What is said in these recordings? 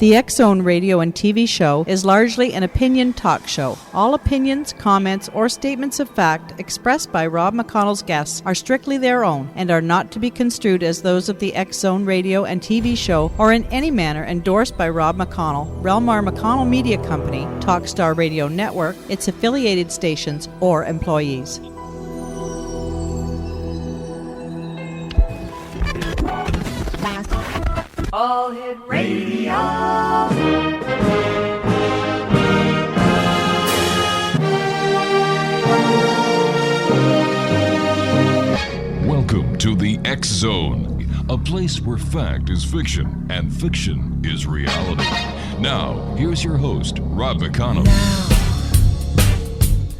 The X Zone radio and TV show is largely an opinion talk show. All opinions, comments, or statements of fact expressed by Rob McConnell's guests are strictly their own and are not to be construed as those of the X Zone radio and TV show or in any manner endorsed by Rob McConnell, Relmar McConnell Media Company, Talkstar Radio Network, its affiliated stations, or employees. All Hit Radio. Welcome to the X Zone, a place where fact is fiction and fiction is reality. Now, here's your host, Rob McConnell. Now,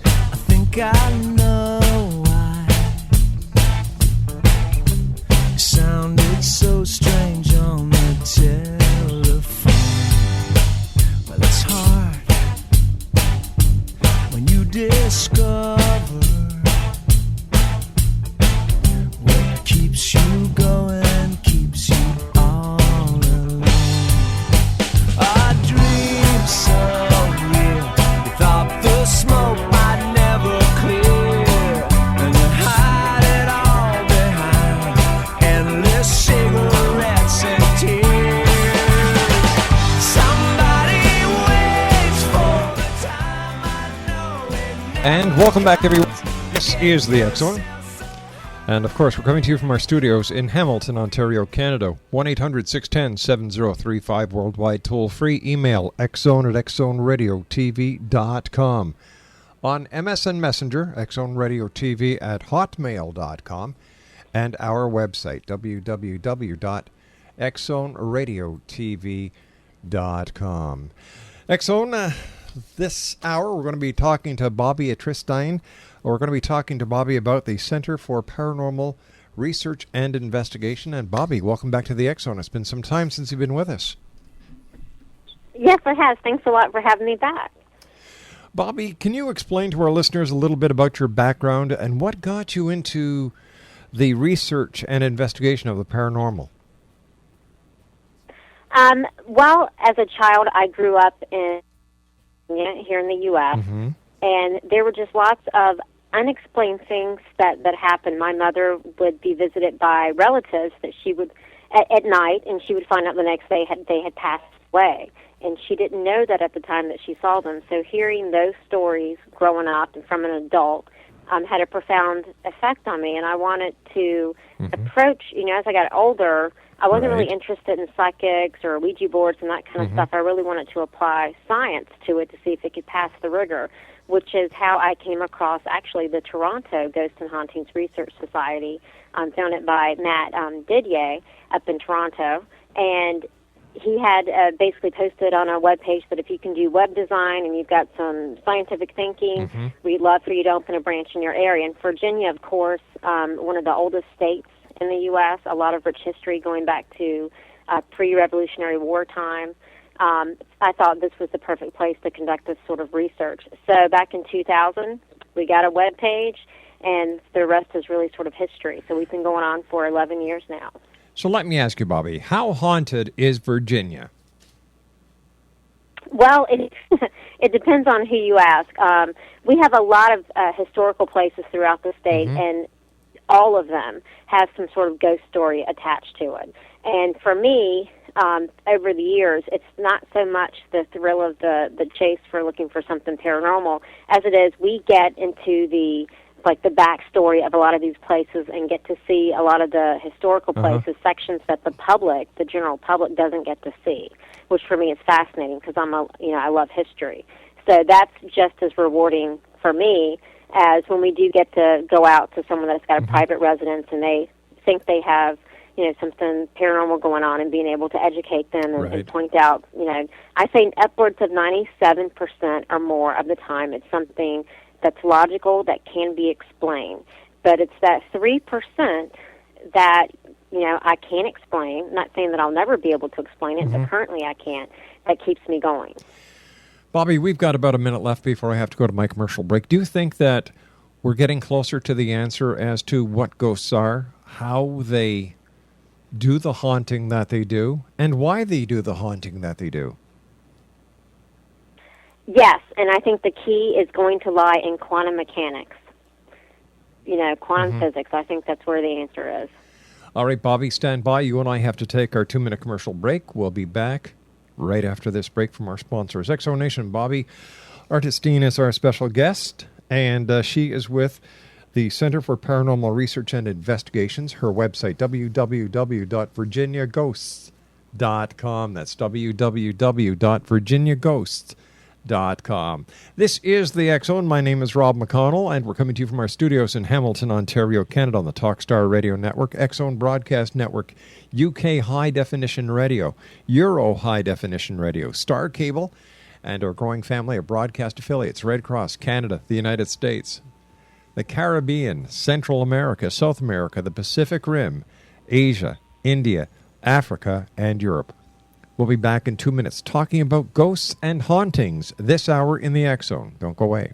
I think I know why it sounded so strange on the telephone. Well, it's hard when you discover what keeps you going, keeps you all alone. I dreamed so real, you thought the smoke might never clear, and you hide it all behind endless cigarettes and tears. Somebody waits for the time I know it never. And welcome back, everyone. This is the X Zone. And of course, we're coming to you from our studios in Hamilton, Ontario, Canada. 1-800-610-7035, worldwide toll-free. Email xzone@xzoneradiotv.com. On MSN Messenger, xzoneradiotv@hotmail.com. And our website, www.xzoneradiotv.com. X Zone, this hour we're going to be talking to Bobbie Atristain. We're going to be talking to Bobbie about the Center for Paranormal Research and Investigation. And Bobbie, welcome back to the X Zone. It's been some time since you've been with us. Yes, it has. Thanks a lot for having me back. Bobbie, can you explain to our listeners a little bit about your background and what got you into the research and investigation of the paranormal? Well, as a child, I grew up here in the U.S., and there were just lots of unexplained things that happened. My mother would be visited by relatives that she would at night, and she would find out the next day they had passed away, and she didn't know that at the time that she saw them. So hearing those stories growing up and from an adult had a profound effect on me, and I wanted to approach, as I got older, I wasn't really interested in psychics or Ouija boards and that kind of stuff. I really wanted to apply science to it to see if it could pass the rigor, which is how I came across, actually, the Toronto Ghost and Hauntings Research Society, founded by Matt Didier up in Toronto. And he had basically posted on our webpage that if you can do web design and you've got some scientific thinking, we'd love for you to open a branch in your area. And Virginia, of course, one of the oldest states in the U.S., a lot of rich history going back to pre-Revolutionary War time. I thought this was the perfect place to conduct this sort of research. So back in 2000, we got a web page, and the rest is really sort of history. So we've been going on for 11 years now. So let me ask you, Bobbie, how haunted is Virginia? Well, it depends on who you ask. We have a lot of historical places throughout the state, and all of them have some sort of ghost story attached to it. And for me, over the years, it's not so much the thrill of the chase for looking for something paranormal as it is we get into the backstory of a lot of these places and get to see a lot of the historical places, sections that the general public doesn't get to see, which for me is fascinating because I love history. So that's just as rewarding for me as when we do get to go out to someone that's got a private residence and they think they have, something paranormal going on and being able to educate them and point out, I say upwards of 97% or more of the time it's something that's logical, that can be explained. But it's that 3% that, I can't explain. I'm not saying that I'll never be able to explain it, but currently I can't. That keeps me going. Bobbie, we've got about a minute left before I have to go to my commercial break. Do you think that we're getting closer to the answer as to what ghosts are, how they do the haunting that they do and why they do the haunting that they do. Yes, and I think the key is going to lie in quantum mechanics. Quantum physics. I think that's where the answer is. All right, Bobbie, stand by. You and I have to take our 2-minute commercial break. We'll be back right after this break from our sponsors. X-Zone Nation, Bobbie Atristain is our special guest, and she is with the Center for Paranormal Research and Investigations. Her website, www.virginiaghosts.com. That's www.virginiaghosts.com. This is the X-Zone. My name is Rob McConnell, and we're coming to you from our studios in Hamilton, Ontario, Canada, on the Talkstar Radio Network, X-Zone Broadcast Network, UK High Definition Radio, Euro High Definition Radio, Star Cable, and our growing family of broadcast affiliates, Red Cross, Canada, the United States, the Caribbean, Central America, South America, the Pacific Rim, Asia, India, Africa, and Europe. We'll be back in 2 minutes talking about ghosts and hauntings this hour in the X-Zone. Don't go away.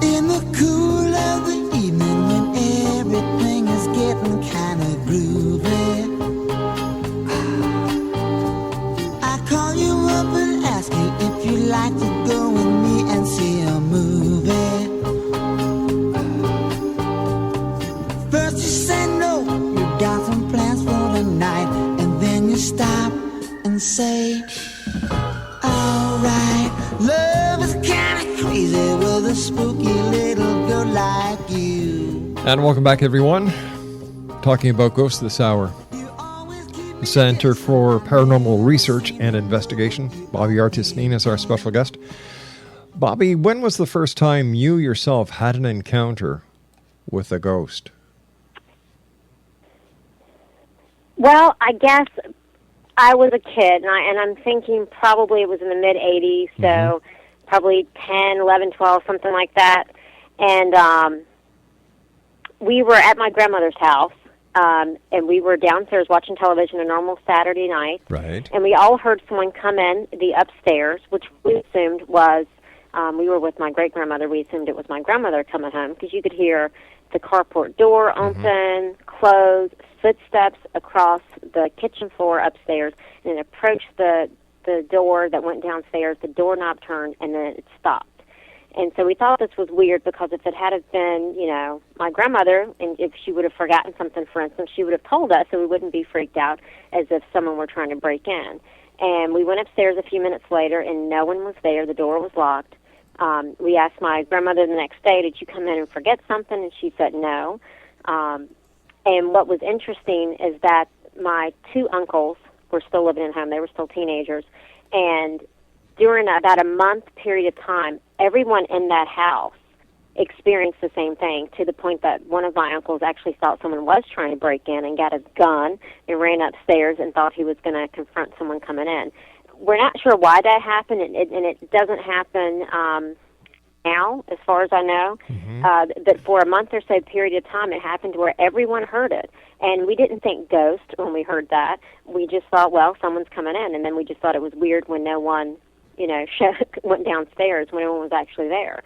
In the cool of the evening when everything is getting kind of groovy, I call you up and ask you if you'd like to go with me and see a movie. First you say no, you got some plans for the night, and then you stop and say, alright, love is kinda crazy with a spooky little girl like you. And welcome back, everyone. Talking about ghosts this hour. The Center for Paranormal Research and Investigation. Bobbie Atristain is our special guest. Bobbie, when was the first time you yourself had an encounter with a ghost? Well, I guess I was a kid, and I'm thinking probably it was in the mid-'80s, so probably 10, 11, 12, something like that. And we were at my grandmother's house, and we were downstairs watching television a normal Saturday night. Right. And we all heard someone come in the upstairs, which we assumed was, we were with my great-grandmother, we assumed it was my grandmother coming home, because you could hear the carport door open, close, footsteps across the kitchen floor upstairs, and it approached the door that went downstairs, the doorknob turned, and then it stopped. And so we thought this was weird because if it had been, my grandmother, and if she would have forgotten something, for instance, she would have told us so we wouldn't be freaked out as if someone were trying to break in. And we went upstairs a few minutes later, and no one was there. The door was locked. We asked my grandmother the next day, did you come in and forget something? And she said no. And what was interesting is that my two uncles were still living at home. They were still teenagers. And during about a month period of time, everyone in that house experienced the same thing, to the point that one of my uncles actually thought someone was trying to break in and got a gun and ran upstairs and thought he was going to confront someone coming in. We're not sure why that happened, and it doesn't happen now, as far as I know. But for a month or so period of time, it happened where everyone heard it. And we didn't think ghost when we heard that. We just thought, well, someone's coming in. And then we just thought it was weird when no one, went downstairs when no one was actually there.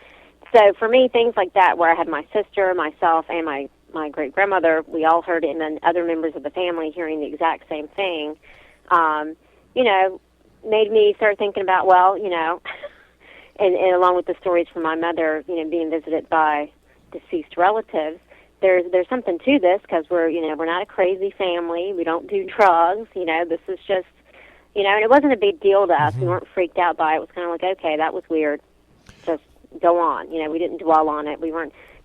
So for me, things like that, where I had my sister, myself, and my great-grandmother, we all heard it, and then other members of the family hearing the exact same thing, made me start thinking about, well, and along with the stories from my mother, being visited by deceased relatives, there's something to this, because we're not a crazy family. We don't do drugs. This is just, and it wasn't a big deal to us. We weren't freaked out by it. It was kind of like, okay, that was weird. Just go on. We didn't dwell on it. We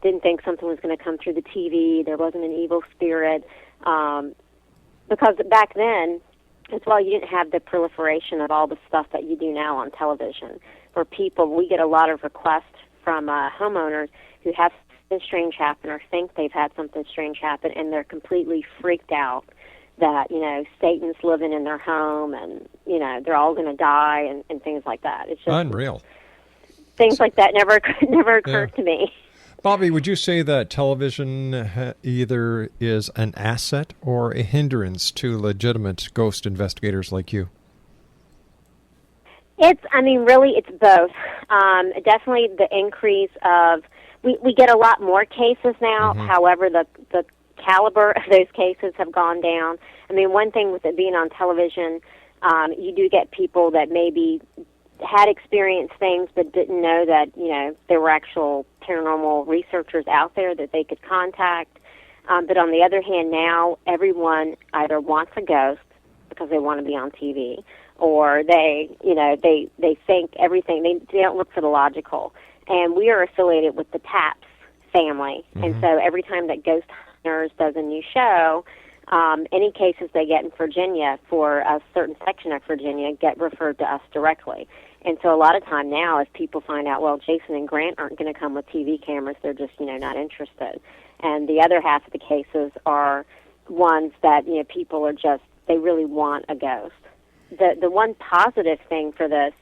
didn't think something was going to come through the TV. There wasn't an evil spirit. Because back then, as well, you didn't have the proliferation of all the stuff that you do now on television, where we get a lot of requests from homeowners who have something strange happen or think they've had something strange happen, and they're completely freaked out that, Satan's living in their home and, they're all going to die and things like that. It's just unreal. Things like that never occurred to me. Bobbie, would you say that television either is an asset or a hindrance to legitimate ghost investigators like you? Really, it's both. Definitely the increase of, we get a lot more cases now. Mm-hmm. However, the caliber of those cases have gone down. One thing with it being on television, you do get people that maybe had experienced things but didn't know that, there were actual paranormal researchers out there that they could contact. But on the other hand, now everyone either wants a ghost because they want to be on TV, or they think everything, they don't look for the logical. And we are affiliated with the Taps family. Mm-hmm. And so every time that Ghost Hunters does a new show, any cases they get in Virginia for a certain section of Virginia get referred to us directly. And so a lot of time now, if people find out, well, Jason and Grant aren't going to come with TV cameras, they're just, not interested. And the other half of the cases are ones that, people are just, they really want a ghost. The one positive thing for this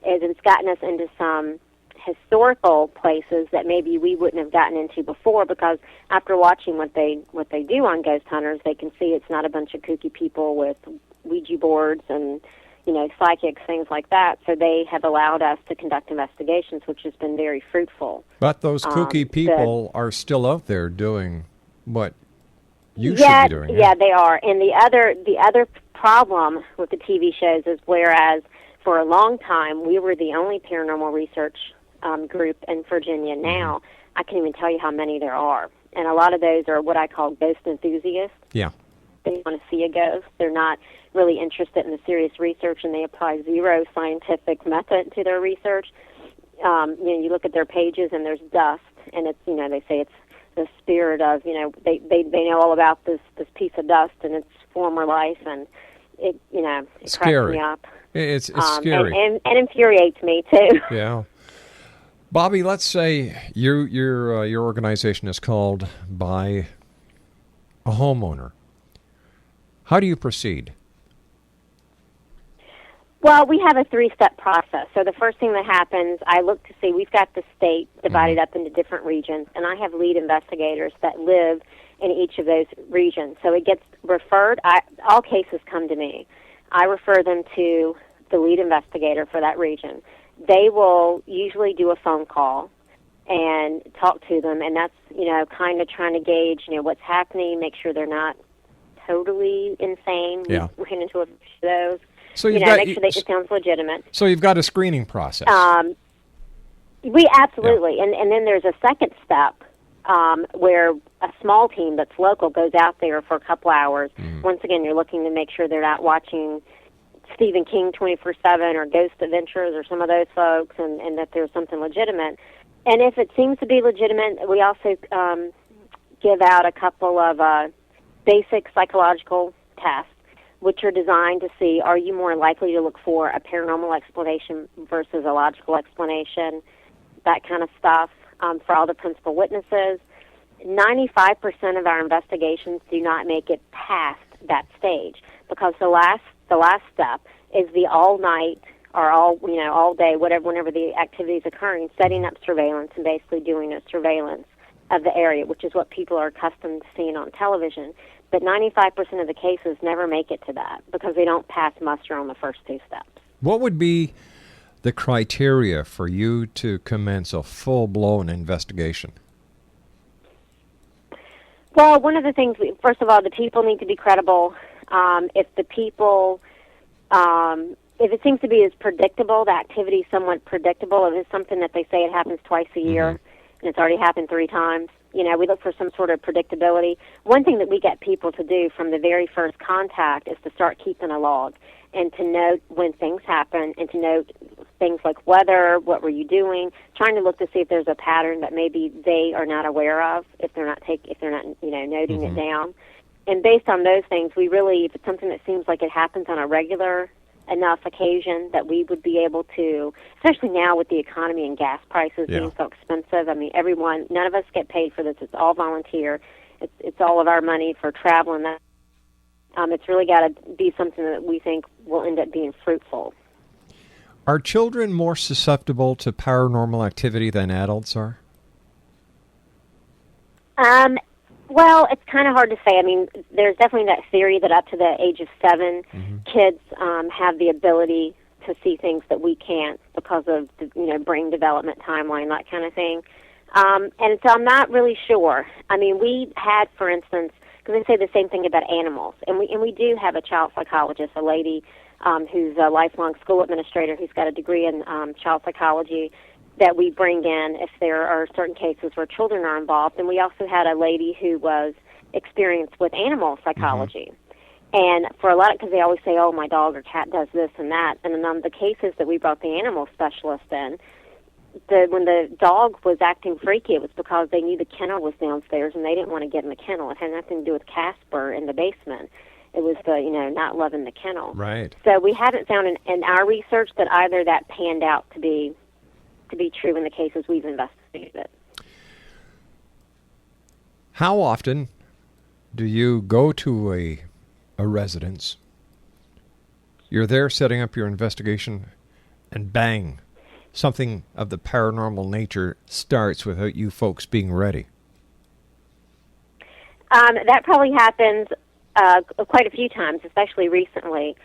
is it's gotten us into some historical places that maybe we wouldn't have gotten into before, because after watching what they do on Ghost Hunters, they can see it's not a bunch of kooky people with Ouija boards and psychics, things like that. So they have allowed us to conduct investigations, which has been very fruitful. But those kooky people are still out there doing what you should be doing. Yeah, they are. And the other problem with the TV shows is, whereas for a long time we were the only paranormal research group in Virginia, now I can't even tell you how many there are. And a lot of those are what I call ghost enthusiasts. Yeah. They want to see a ghost. They're not really interested in the serious research, and they apply zero scientific method to their research. You look at their pages and there's dust, and it's, they say it's the spirit of, they know all about this piece of dust and its former life, and it scary. Cracks me up. It's scary. And infuriates me too. Yeah. Bobbie, let's say your organization is called by a homeowner. How do you proceed? Well, we have a 3-step process. So the first thing that happens, I look to see, we've got the state divided up into different regions, and I have lead investigators that live in each of those regions. So it gets referred, all cases come to me. I refer them to the lead investigator for that region. They will usually do a phone call and talk to them, and that's, kind of trying to gauge, what's happening, make sure they're not totally insane. Yeah. We ran into a few of those. So make sure that it sounds legitimate. So you've got a screening process. We absolutely, yeah. And then there's a second step where a small team that's local goes out there for a couple hours. Once again, you're looking to make sure they're not watching Stephen King 24/7 or Ghost Adventures or some of those folks, and that there's something legitimate. And if it seems to be legitimate, we also give out a couple of basic psychological tests, which are designed to see, are you more likely to look for a paranormal explanation versus a logical explanation, that kind of stuff, for all the principal witnesses. 95% of our investigations do not make it past that stage, because the last step is the all night or all day, whenever the activity is occurring, setting up surveillance and basically doing a surveillance of the area, which is what people are accustomed to seeing on television. But 95% of the cases never make it to that because they don't pass muster on the first 2 steps. What would be the criteria for you to commence a full-blown investigation? Well, one of the things, first of all, the people need to be credible. If the people, if it seems to be as predictable, the activity is somewhat predictable, if it's something that they say it happens twice a year, and it's already happened 3 times, we look for some sort of predictability. One thing that we get people to do from the very first contact is to start keeping a log and to note when things happen and to note things like weather, what were you doing, trying to look to see if there's a pattern that maybe they are not aware of, if they're not noting it down. And based on those things, we really, if it's something that seems like it happens on a regular enough occasion that we would be able to, especially now with the economy and gas prices being so expensive. I mean, none of us get paid for this. It's all volunteer. It's all of our money for travel and that. It's really got to be something that we think will end up being fruitful. Are children more susceptible to paranormal activity than adults are? Well, it's kind of hard to say. I mean, there's definitely that theory that up to the age of 7, kids have the ability to see things that we can't because of the, brain development timeline, that kind of thing. And so I'm not really sure. I mean, we had, for instance, because they say the same thing about animals, and we do have a child psychologist, a lady who's a lifelong school administrator who's got a degree in child psychology that we bring in if there are certain cases where children are involved. And we also had a lady who was experienced with animal psychology. And for a lot, because they always say, oh, my dog or cat does this and that. And in the cases that we brought the animal specialist in, when the dog was acting freaky, it was because they knew the kennel was downstairs and they didn't want to get in the kennel. It had nothing to do with Casper in the basement. It was the, not loving the kennel. Right. So we haven't found in our research that either that panned out to be true in the cases we've investigated. How often do you go to a residence, you're there setting up your investigation, and bang, something of the paranormal nature starts without you folks being ready? That probably happens quite a few times, especially recently.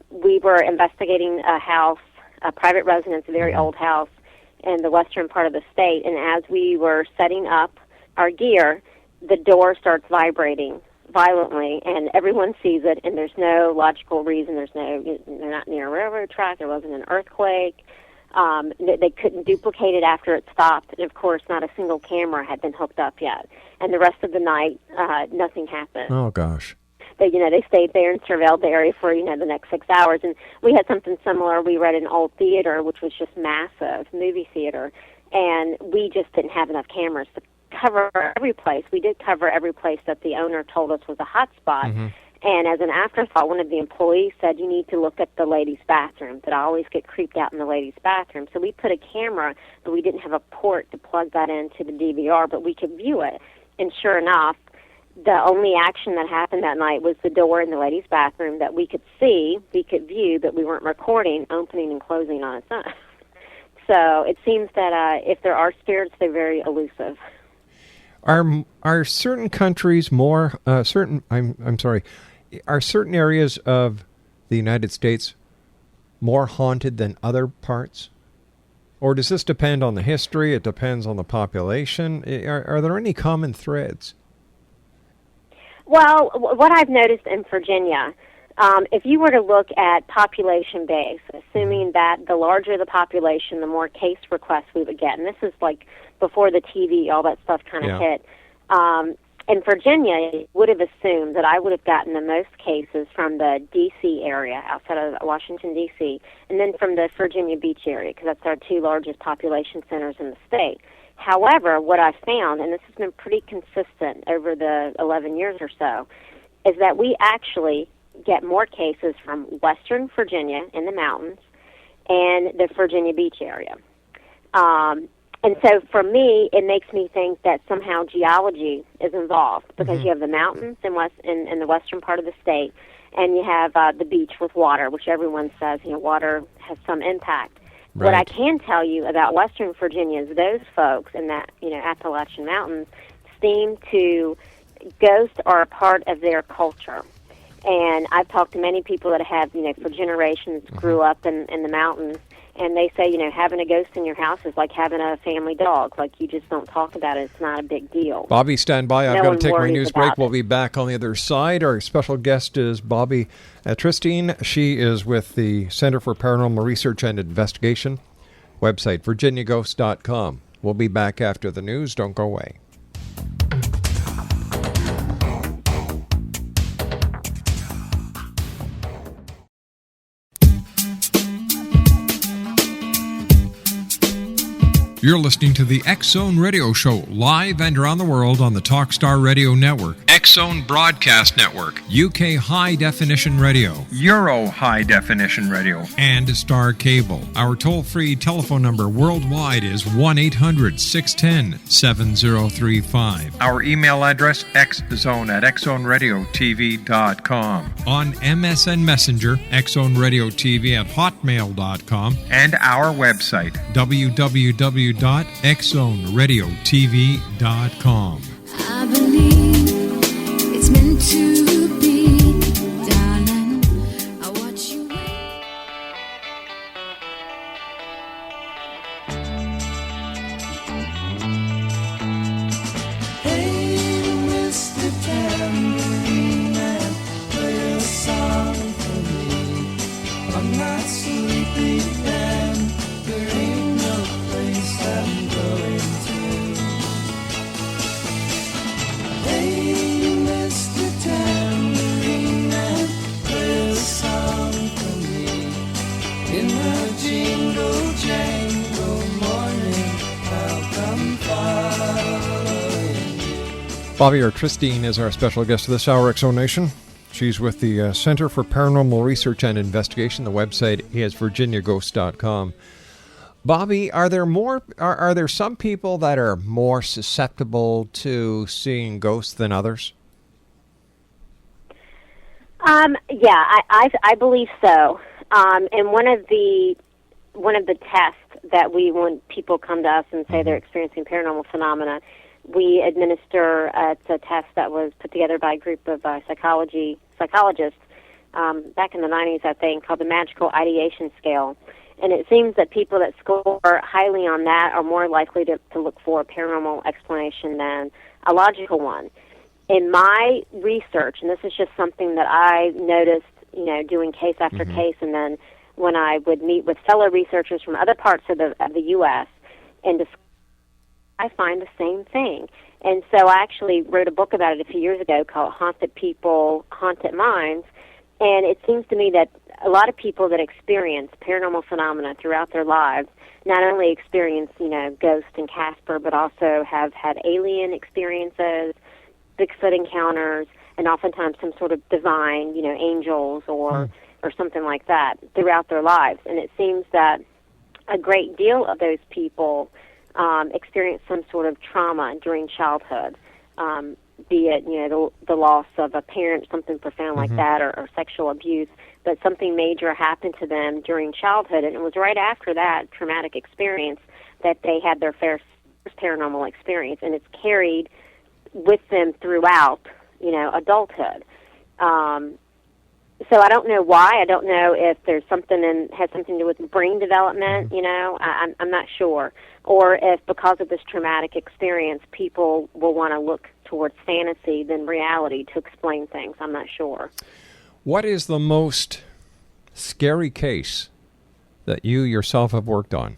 We were investigating a house, a private residence, a very old house in the western part of the state, and as we were setting up our gear, the door starts vibrating violently, and everyone sees it, and there's no logical reason. They're not near a railroad track. There wasn't an earthquake. They couldn't duplicate it after it stopped, and of course, not a single camera had been hooked up yet. And the rest of the night, nothing happened. Oh gosh! They stayed there and surveilled the area for the next 6 hours. And we had something similar. We were at an old theater, which was just massive, movie theater, and we just didn't have enough cameras to cover every place. We did cover every place that the owner told us was a hot spot. And as an afterthought, one of the employees said, you need to look at the ladies' bathroom, that I always get creeped out in the ladies' bathroom. So we put a camera, but we didn't have a port to plug that into the DVR, but we could view it. And sure enough, the only action that happened that night was the door in the ladies' bathroom that we could see, we could view, but we weren't recording, opening and closing on its own. So it seems that if there are spirits, they're very elusive. Are certain countries more are certain areas of the United States more haunted than other parts? Or does this depend on the history? It depends on the population? Are there any common threads? Well, what I've noticed in Virginia, if you were to look at population base, assuming that the larger the population, the more case requests we would get, and this is like before the TV, all that stuff kind of hit. In Virginia, I would have assumed that I would have gotten the most cases from the D.C. area, outside of Washington, D.C., and then from the Virginia Beach area, because that's our two largest population centers in the state. However, what I've found, and this has been pretty consistent over the 11 years or so, is that we actually get more cases from Western Virginia in the mountains and the Virginia Beach area. And so for me, it makes me think that somehow geology is involved, because you have the mountains in the western part of the state, and you have the beach with water, which everyone says, water has some impact. Right. What I can tell you about Western Virginia is those folks in that, Appalachian Mountains seem to, ghosts are a part of their culture. And I've talked to many people that have, for generations grew up in the mountains, and they say, having a ghost in your house is like having a family dog. Like, you just don't talk about it. It's not a big deal. Bobbie, stand by. I've got to take my news break. We'll it. be back on the other side. Our special guest is Bobbie Atristain. She is with the Center for Paranormal Research and Investigation. Website, virginiaghost.com. We'll be back after the news. Don't go away. You're listening to the X Zone Radio Show, live and around the world on the Talkstar Radio Network. X-Zone Broadcast Network, UK High Definition Radio, Euro High Definition Radio, and Star Cable. Our toll-free telephone number worldwide is 1-800-610-7035. Our email address, xzone@xzoneradiotv.com. On MSN Messenger, xzoneradiotv@hotmail.com. And our website, www.xzoneradiotv.com. I believe it's meant to be, darling. I watch you wait. Hey, Mr. Tambourine Man, play a song for me. I'm not sleepy and there ain't no place I'm going to. Hey, Mr. Tambourine Man, play a song for me. In the jingle jangle morning, I'll come following. Bobbie Atristain is our special guest of this hour, X-Zone Nation. She's with the Center for Paranormal Research and Investigation. The website is virginiaghost.com. Bobbie, are there some people that are more susceptible to seeing ghosts than others? Yeah, I believe so. And one of the tests that when people come to us and say they're experiencing paranormal phenomena, we administer. It's a test that was put together by a group of psychologists back in the 90s, I think, called the Magical Ideation Scale. And it seems that people that score highly on that are more likely to look for a paranormal explanation than a logical one. In my research, and this is just something that I noticed, doing case after case, and then when I would meet with fellow researchers from other parts of the U.S., and I find the same thing. And so I actually wrote a book about it a few years ago called Haunted People, Haunted Minds, and it seems to me that a lot of people that experience paranormal phenomena throughout their lives not only experience, Ghost and Casper, but also have had alien experiences, Bigfoot encounters, and oftentimes some sort of divine, angels or something like that throughout their lives. And it seems that a great deal of those people experience some sort of trauma during childhood, be it, the loss of a parent, something profound like that, or sexual abuse. But something major happened to them during childhood, and it was right after that traumatic experience that they had their first paranormal experience, and it's carried with them throughout, adulthood. So I don't know why. I don't know if there's something has something to do with brain development. I'm not sure, or if because of this traumatic experience, people will want to look towards fantasy than reality to explain things. I'm not sure. What is the most scary case that you yourself have worked on?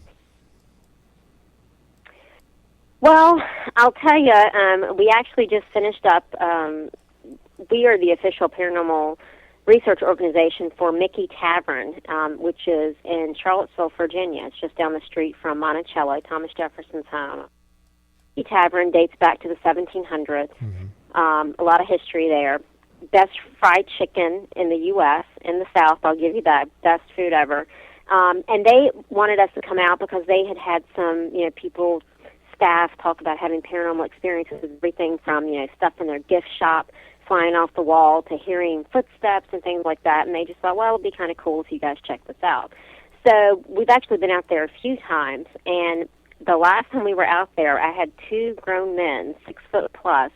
Well, I'll tell you, we actually just finished up, we are the official paranormal research organization for Mickey Tavern, which is in Charlottesville, Virginia. It's just down the street from Monticello, Thomas Jefferson's home. Mickey Tavern dates back to the 1700s. A lot of history there. Best fried chicken in the U.S., in the South, I'll give you that, best food ever. And they wanted us to come out because they had some, people, staff talk about having paranormal experiences, everything from, stuff in their gift shop flying off the wall to hearing footsteps and things like that. And they just thought, well, it'd be kind of cool if you guys check this out. So we've actually been out there a few times, and the last time we were out there, I had two grown men, 6 foot plus,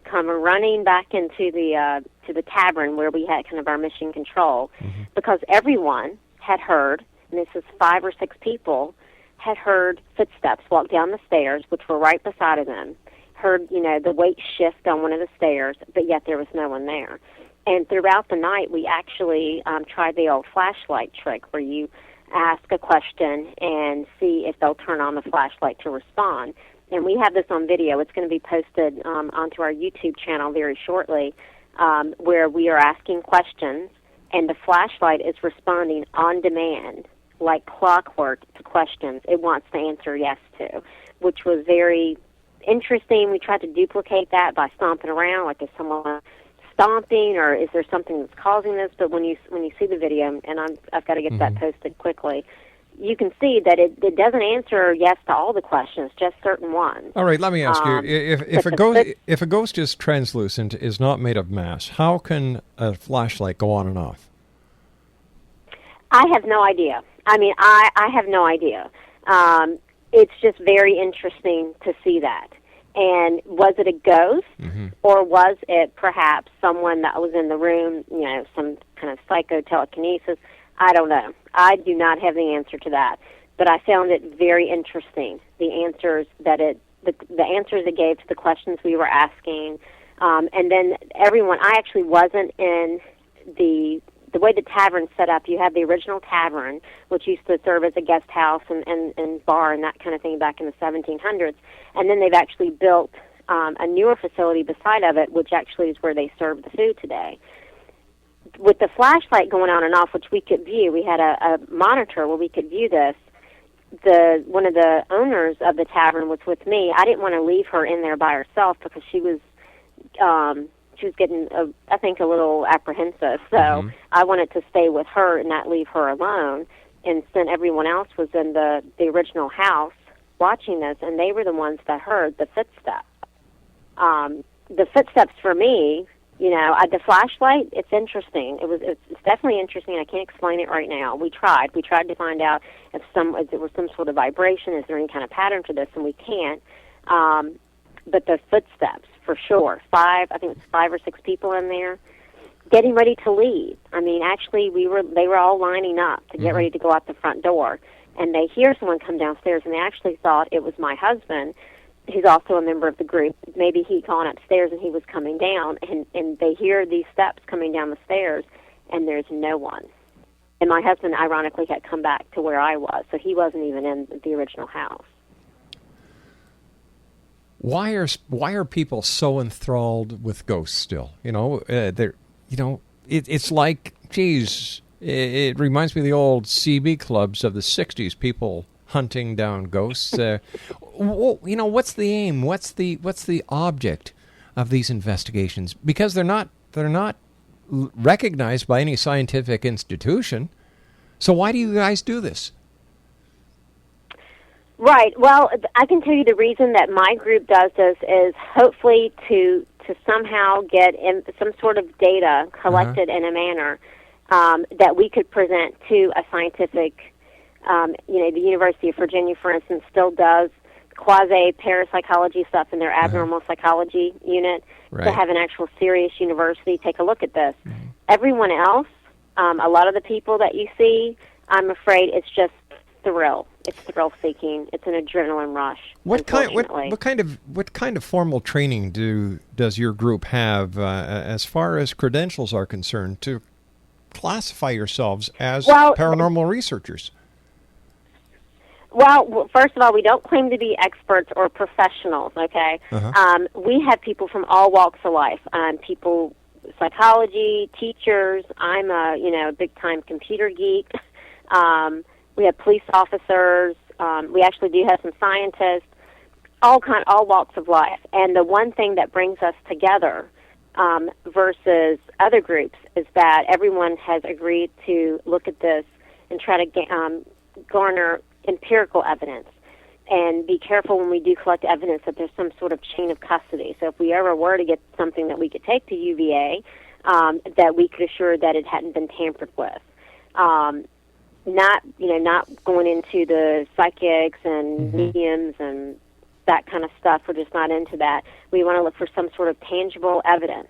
come running back into the to the tavern where we had kind of our mission control, because everyone had heard, and this is 5 or 6 people, had heard footsteps walk down the stairs, which were right beside of them, heard, the weight shift on one of the stairs, but yet there was no one there. And throughout the night, we actually tried the old flashlight trick where you ask a question and see if they'll turn on the flashlight to respond. And we have this on video. It's going to be posted onto our YouTube channel very shortly, where we are asking questions, and the flashlight is responding on demand, like clockwork, to questions it wants to answer yes to, which was very interesting. We tried to duplicate that by stomping around, like is someone stomping, or is there something that's causing this? But when you see the video, and I've got to get that posted quickly, you can see that it doesn't answer yes to all the questions, just certain ones. All right, let me ask you: if a ghost is translucent, is not made of mass, how can a flashlight go on and off? I have no idea. I mean, I have no idea. It's just very interesting to see that. And was it a ghost, or was it perhaps someone that was in the room, you know, some kind of psycho-telekinesis? I don't know. I do not have the answer to that. But I found it very interesting, the answers that the answers it gave to the questions we were asking. And then everyone, I actually wasn't in the way the tavern's set up. You have the original tavern, which used to serve as a guest house and bar and that kind of thing back in the 1700s. And then they've actually built a newer facility beside of it, which actually is where they serve the food today. With the flashlight going on and off, which we could view, we had a monitor where we could view this. One of the owners of the tavern was with me. I didn't want to leave her in there by herself because she was getting, I think, a little apprehensive. So I wanted to stay with her and not leave her alone. And then everyone else was in the original house watching this, and they were the ones that heard the footsteps. The footsteps for me, you know, the flashlight, it's interesting. It's definitely interesting. I can't explain it right now. We tried to find out if there was some sort of vibration, is there any kind of pattern to this, and we can't. But the footsteps, for sure. I think it was 5 or 6 people in there getting ready to leave. I mean, actually, they were all lining up to get ready to go out the front door, and they hear someone come downstairs, and they actually thought it was my husband, who's also a member of the group. Maybe he'd gone upstairs and he was coming down, and they hear these steps coming down the stairs, and there's no one. And my husband, ironically, had come back to where I was, so he wasn't even in the original house. Why are people so enthralled with ghosts still? You know, it's like, geez, it reminds me of the old CB clubs of the '60s. People hunting down ghosts. What's the aim? What's the object of these investigations? Because they're not recognized by any scientific institution. So why do you guys do this? Right. Well, I can tell you the reason that my group does this is hopefully to somehow get some sort of data collected in a manner that we could present to a scientific. The University of Virginia, for instance, still does quasi-parapsychology stuff in their abnormal psychology unit, to have an actual serious university take a look at this. Everyone else, a lot of the people that you see, I'm afraid it's just thrill. It's thrill-seeking. It's an adrenaline rush. What kind of formal training does your group have as far as credentials are concerned to classify yourselves as paranormal researchers? Well, first of all, we don't claim to be experts or professionals, okay? We have people from all walks of life, people, psychology, teachers. I'm a big-time computer geek. We have police officers. We actually do have some scientists, all walks of life. And the one thing that brings us together versus other groups is that everyone has agreed to look at this and try to garner empirical evidence, and be careful when we do collect evidence that there's some sort of chain of custody. So if we ever were to get something that we could take to UVA, that we could assure that it hadn't been tampered with. Not going into the psychics and mediums and that kind of stuff. We're just not into that. We want to look for some sort of tangible evidence.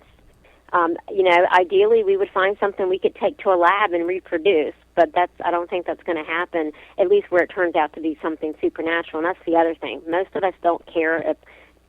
Ideally we would find something we could take to a lab and reproduce, but I don't think that's going to happen, at least where it turns out to be something supernatural. And that's the other thing. Most of us don't care if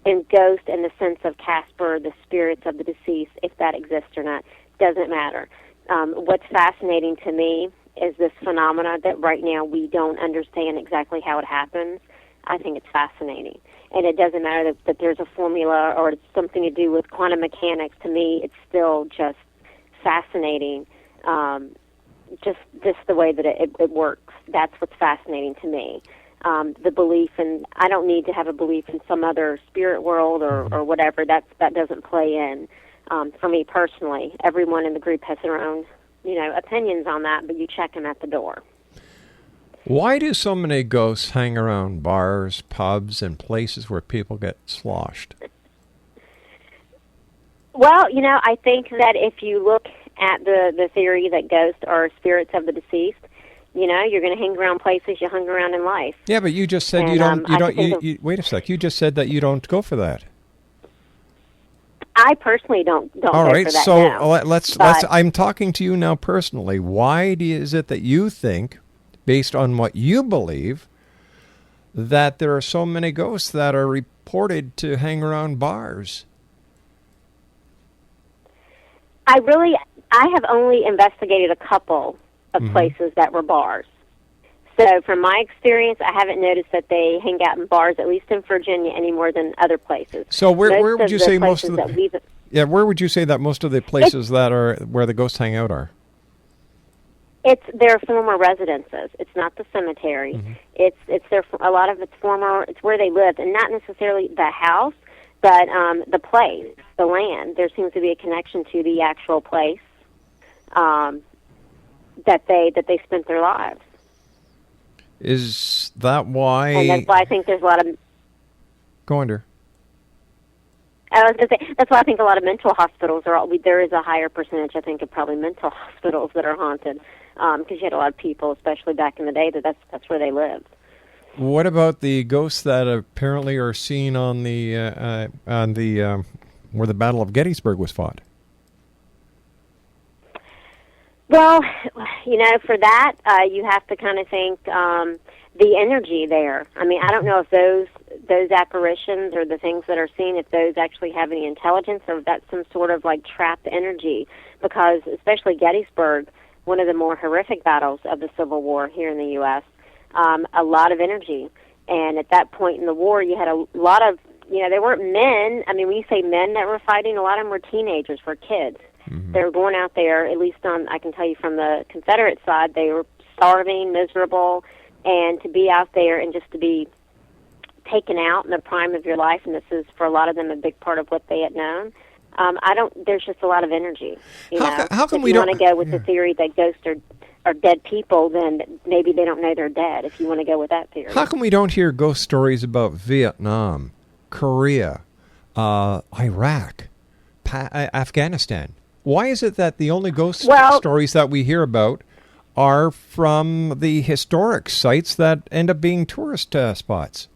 in ghost in the sense of Casper, the spirits of the deceased, if that exists or not. Doesn't matter. What's fascinating to me is this phenomena that right now we don't understand exactly how it happens. I think it's fascinating. And it doesn't matter that there's a formula or it's something to do with quantum mechanics. To me, it's still just fascinating, just the way that it works. That's what's fascinating to me. the belief, and I don't need to have a belief in some other spirit world or whatever. That doesn't play in for me personally. Everyone in the group has their own, opinions on that, but you check them at the door. Why do so many ghosts hang around bars, pubs, and places where people get sloshed? Well, I think that if you look at the theory that ghosts are spirits of the deceased, you're going to hang around places you hung around in life. Yeah, but you just said you don't. Wait a sec. You just said that you don't go for that. I personally don't All go right, for that so now. let's. I'm talking to you now personally. Why is it that you think, based on what you believe, that there are so many ghosts that are reported to hang around bars? I have only investigated a couple of places that were bars. So from my experience, I haven't noticed that they hang out in bars, at least in Virginia, any more than other places. So where would you say most of the... where would you say that most of the places that are where the ghosts hang out are? It's their former residences. It's not the cemetery. It's a lot of it's former. It's where they lived, and not necessarily the house, but the place, the land. There seems to be a connection to the actual place that they spent their lives. Is that why? And that's why I think there's a lot of. Go under. I was going to say that's why I think a lot of mental hospitals are. There is a higher percentage, I think, of probably mental hospitals that are haunted, because you had a lot of people, especially back in the day, that's where they lived. What about the ghosts that apparently are seen on the where the Battle of Gettysburg was fought? Well, for that, you have to kind of think the energy there. I mean, I don't know if those apparitions or the things that are seen, if those actually have any intelligence or if that's some sort of like trapped energy, because especially Gettysburg, one of the more horrific battles of the Civil War here in the U.S., a lot of energy. And at that point in the war, you had a lot of, they weren't men. I mean, when you say men that were fighting, a lot of them were teenagers, were kids. They were going out there, at least I can tell you from the Confederate side, they were starving, miserable, and to be out there and just to be taken out in the prime of your life, and this is for a lot of them a big part of what they had known. There's just a lot of energy. How come if we you don't want to go with the theory that ghosts are dead people, then maybe they don't know they're dead, if you want to go with that theory. How come we don't hear ghost stories about Vietnam, Korea, Iraq, Afghanistan? Why is it that the only ghost stories that we hear about are from the historic sites that end up being tourist spots?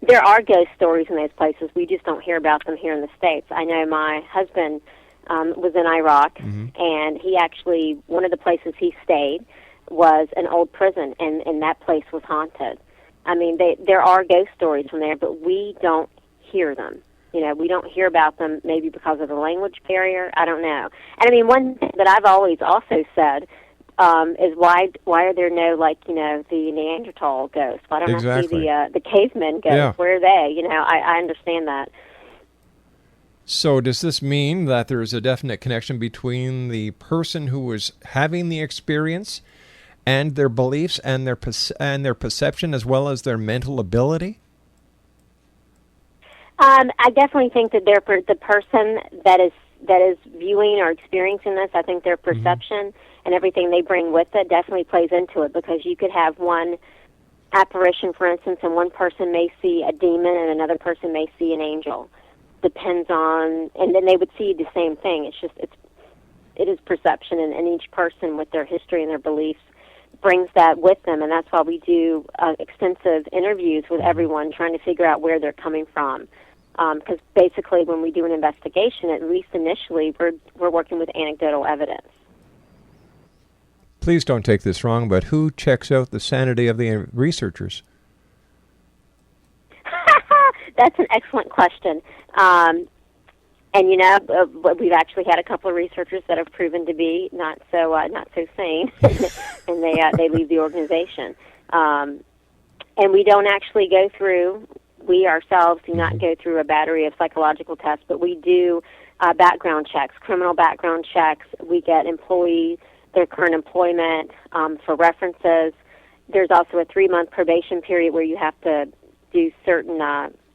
There are ghost stories in those places. We just don't hear about them here in the States. I know my husband was in Iraq, and he actually, one of the places he stayed was an old prison, and that place was haunted. I mean, there are ghost stories from there, but we don't hear them. We don't hear about them, maybe because of the language barrier. I don't know. And I mean, one thing that I've always also said is why are there no, the Neanderthal ghosts? Why don't I see the cavemen ghosts? Yeah. Where are they? I understand that. So does this mean that there is a definite connection between the person who was having the experience and their beliefs and their perception as well as their mental ability? I definitely think that the person that is viewing or experiencing this, I think their perception and everything they bring with it definitely plays into it, because you could have one apparition, for instance, and one person may see a demon and another person may see an angel. Depends on, and then they would see the same thing. It is perception, and each person with their history and their beliefs brings that with them, and that's why we do extensive interviews with everyone, trying to figure out where they're coming from. Because basically, when we do an investigation, at least initially, we're working with anecdotal evidence. Please don't take this wrong, but who checks out the sanity of the researchers? That's an excellent question. And we've actually had a couple of researchers that have proven to be not so sane, and they leave the organization. And we don't actually go through. We ourselves do not go through a battery of psychological tests, but we do background checks, criminal background checks. We get employees, their current employment for references, There's also a 3-month probation period where you have to do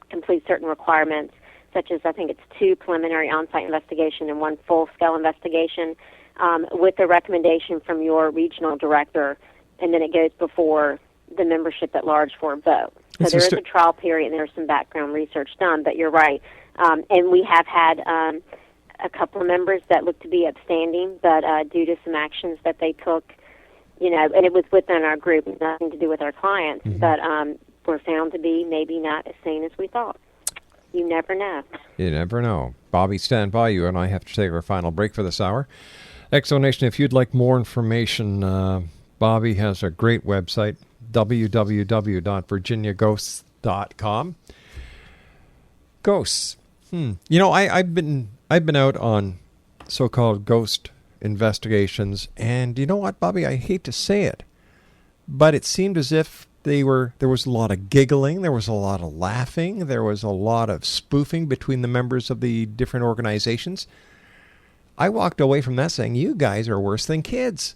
complete certain requirements, such as I think it's 2 preliminary on-site investigation and 1 full-scale investigation, with a recommendation from your regional director, and then it goes before the membership at large for a vote. So there is a trial period, and there's some background research done, but you're right. And we have had a couple of members that look to be upstanding, but due to some actions that they took, and it was within our group, nothing to do with our clients, but were found to be maybe not as sane as we thought. You never know. You never know. Bobbie, stand by. You and I have to take our final break for this hour. Exonation, if you'd like more information, Bobbie has a great website, www.virginiaghosts.com. Ghosts. I've been out on so-called ghost investigations, and you know what, Bobbie? I hate to say it, but it seemed as if there was a lot of giggling, there was a lot of laughing, there was a lot of spoofing between the members of the different organizations. I walked away from that saying, you guys are worse than kids.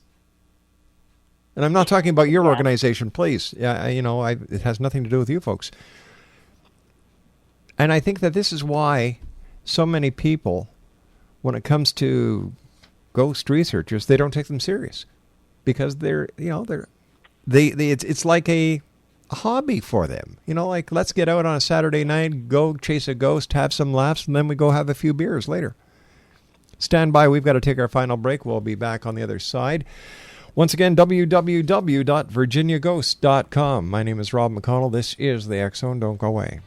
And I'm not talking about your organization, please. It has nothing to do with you folks. And I think that this is why so many people, when it comes to ghost researchers, they don't take them serious, because it's like a hobby for them. Like, let's get out on a Saturday night, go chase a ghost, have some laughs, and then we go have a few beers later. Stand by. We've got to take our final break. We'll be back on the other side. Once again, www.virginiaghost.com. My name is Rob McConnell. This is the X Zone. Don't go away.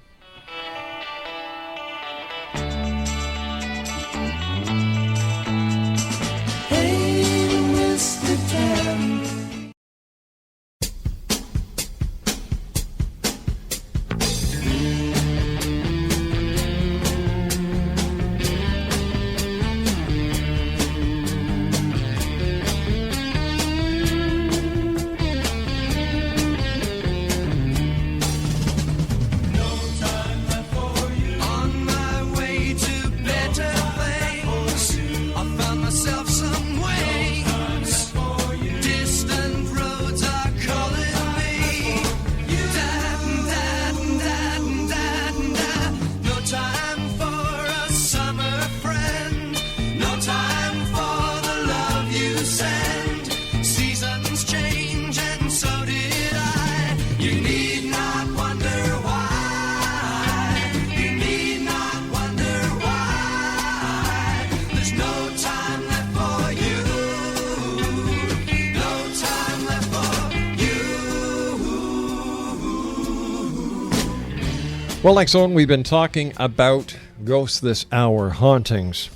Well, X Zone, we've been talking about ghosts this hour, hauntings,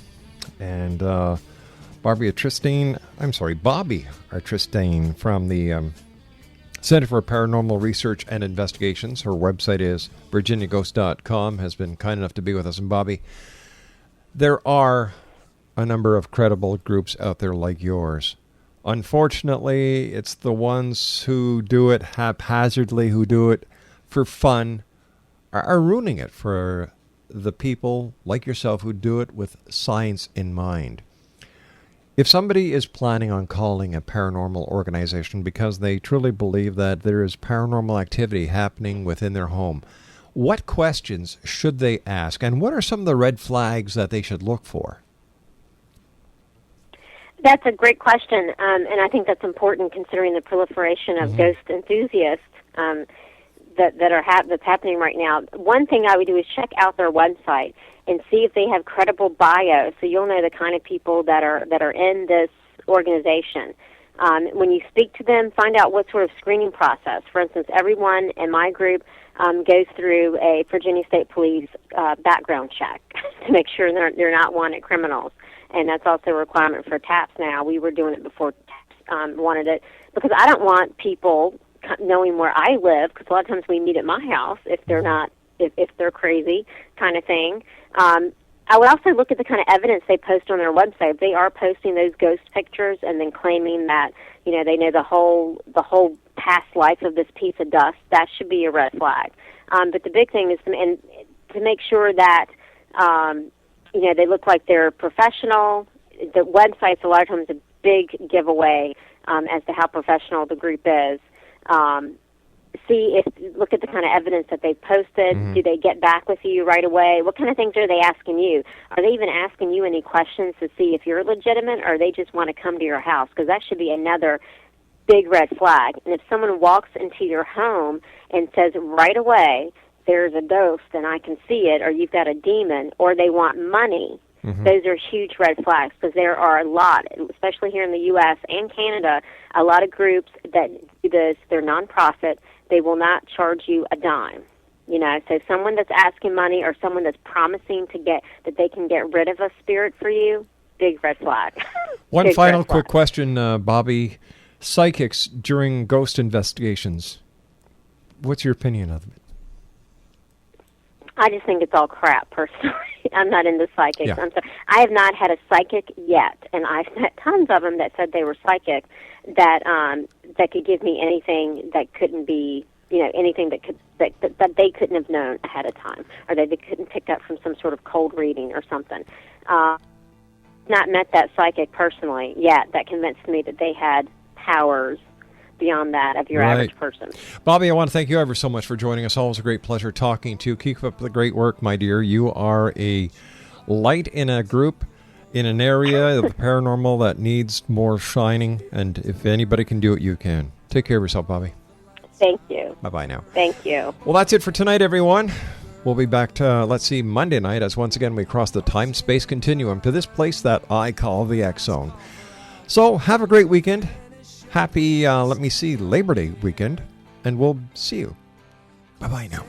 and Bobbie Atristain from the Center for Paranormal Research and Investigations. Her website is virginiaghost.com, has been kind enough to be with us. And Bobbie, there are a number of credible groups out there like yours. Unfortunately, it's the ones who do it haphazardly, who do it for fun, are ruining it for the people like yourself who do it with science in mind. If somebody is planning on calling a paranormal organization because they truly believe that there is paranormal activity happening within their home, what questions should they ask, and what are some of the red flags that they should look for? That's a great question, and I think that's important considering the proliferation of ghost enthusiasts that's happening right now. One thing I would do is check out their website and see if they have credible bios, so you'll know the kind of people that are in this organization. When you speak to them, find out what sort of screening process. For instance, everyone in my group goes through a Virginia State Police background check to make sure they're not wanted criminals, and that's also a requirement for TAPS now. We were doing it before TAPS wanted it, because I don't want people knowing where I live, because a lot of times we meet at my house if they're not, if they're crazy kind of thing. I would also look at the kind of evidence they post on their website. If they are posting those ghost pictures and then claiming that, they know the whole past life of this piece of dust, that should be a red flag. But the big thing is to make sure that, they look like they're professional. The website's a lot of times a big giveaway as to how professional the group is. Look at the kind of evidence that they've posted. Mm-hmm. Do they get back with you right away? What kind of things are they asking you? Are they even asking you any questions to see if you're legitimate, or they just want to come to your house? Because that should be another big red flag. And if someone walks into your home and says right away, there's a ghost and I can see it, or you've got a demon, or they want money, those are huge red flags, because there are a lot, especially here in the U.S. and Canada, a lot of groups that do this. They're nonprofit. They will not charge you a dime. So someone that's asking money, or someone that's promising that they can get rid of a spirit for you, big red flag. One Big final red flag. quick question, Bobbie. Psychics during ghost investigations. What's your opinion of it? I just think it's all crap, personally. I'm not into psychics. Yeah. I'm sorry. I have not had a psychic yet, and I've met tons of them that said they were psychic, that could give me anything that couldn't be, anything that they couldn't have known ahead of time, or that they couldn't pick up from some sort of cold reading or something. Not met that psychic personally yet that convinced me that they had powers beyond that of your average person. Bobbie, I want to thank you ever so much for joining us. Always a great pleasure talking to you. Keep up the great work, my dear. You are a light in a group, in an area of the paranormal that needs more shining, and if anybody can do it, you can. Take care of yourself, Bobbie. Thank you. Bye-bye now. Thank you. Well, that's it for tonight, everyone. We'll be back to, Monday night, as once again we cross the time-space continuum to this place that I call the X Zone. So, have a great weekend. Happy, Labor Day weekend, and we'll see you. Bye-bye now.